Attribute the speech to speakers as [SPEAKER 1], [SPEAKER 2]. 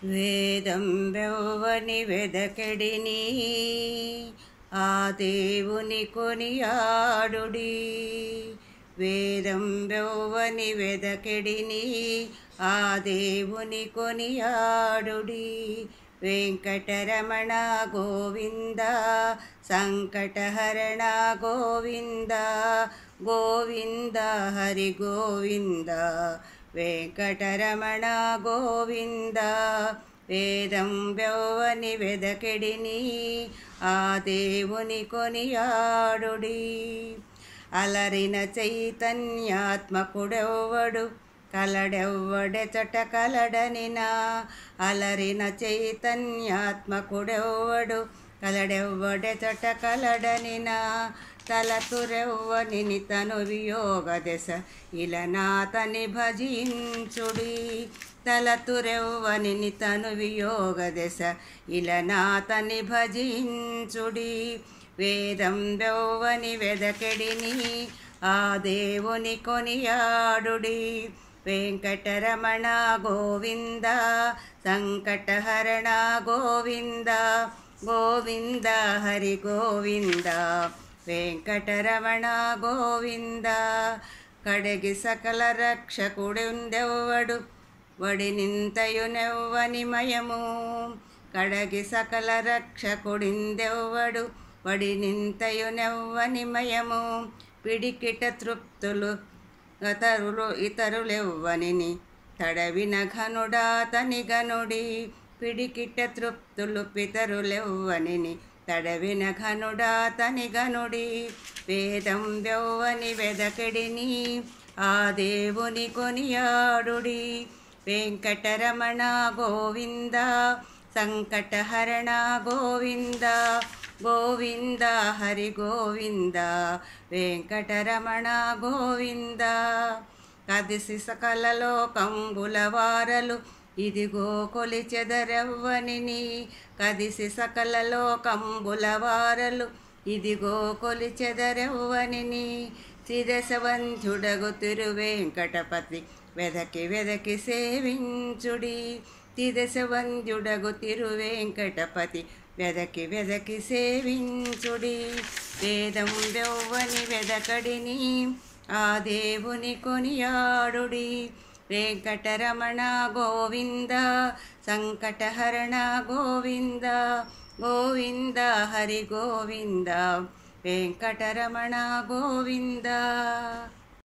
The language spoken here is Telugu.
[SPEAKER 1] వేదం వెవ్వని వెదకెడిని ఆ దేవుని కొనియాడుడి. వేదం వెవ్వని వెదకెడిని ఆ దేవుని కొనియాడుడి. వెంకటరమణ గోవింద సంకటహరణ గోవింద గోవింద హరి గోవింద వెంకటరమణ గోవింద. వేదం వెవ్వని వెదకెడిని ఆ దేవుని కొనియాడుడి. అలరిన చైతన్యాత్మకుడెవ్వడు కలడెవ్వడెచట కలడనినా. అలరిన చైతన్యాత్మకుడెవ్వడు కలడెవ్వడెచట కలడనినా. తలతురెవ్వనిని తను వియోగ దశ ఇలనాతని భజించుడి. తలతురెవ్వనిని తను వియోగ దశ ఇలనాతని భజించుడి. వేదం వెవ్వని వెదకెడిని ఆ దేవుని కొనియాడుడి. వెంకటరమణ గోవింద సంకటహరణ గోవింద గోవింద హరి గోవింద వెంకటరమణ గోవింద. కడగి సకల రక్షకుడెవ్వడు వడినింతయునెవ్వని మయము. కడగి సకల రక్షకుడిందెవ్వడు వడినింతయునెవ్వని మయము. పిడికిట తృప్తులు గతరులు ఇతరులెవ్వనిని తడవిన ఘనుడాతని గనుడి. పిడికిట తృప్తులు పితరులెవ్వనిని తడవిన ఘనుడాతని గనుడి. వేదం వెవ్వని వెదకెడిని ఆ దేవుని కొనియాడుడి. వెంకటరమణ గోవింద సంకటహరణ గోవింద గోవింద హరి గోవింద వెంకటరమణ గోవింద. కదిసి సకల లోకంబుల వారలు ఇదిగో కొలిచెదరెవ్వనిని. కదిసి సకల లోకంబుల వారలు ఇదిగో కొలిచెదరెవ్వనిని. శిరసవంధ్యుడగు తిరువేంకటపతి వెదకి వెదకి సేవించుడి. తిరసవంధ్యుడగు తిరువేంకటపతి వెదకి వెదకి సేవించుడి. వేదం వెవ్వని వెదకడిని ఆ దేవుని కొనియాడుడి. వెంకటరమణ గోవింద సంకటహరణ గోవింద గోవింద హరి గోవింద వెంకటరమణ గోవింద.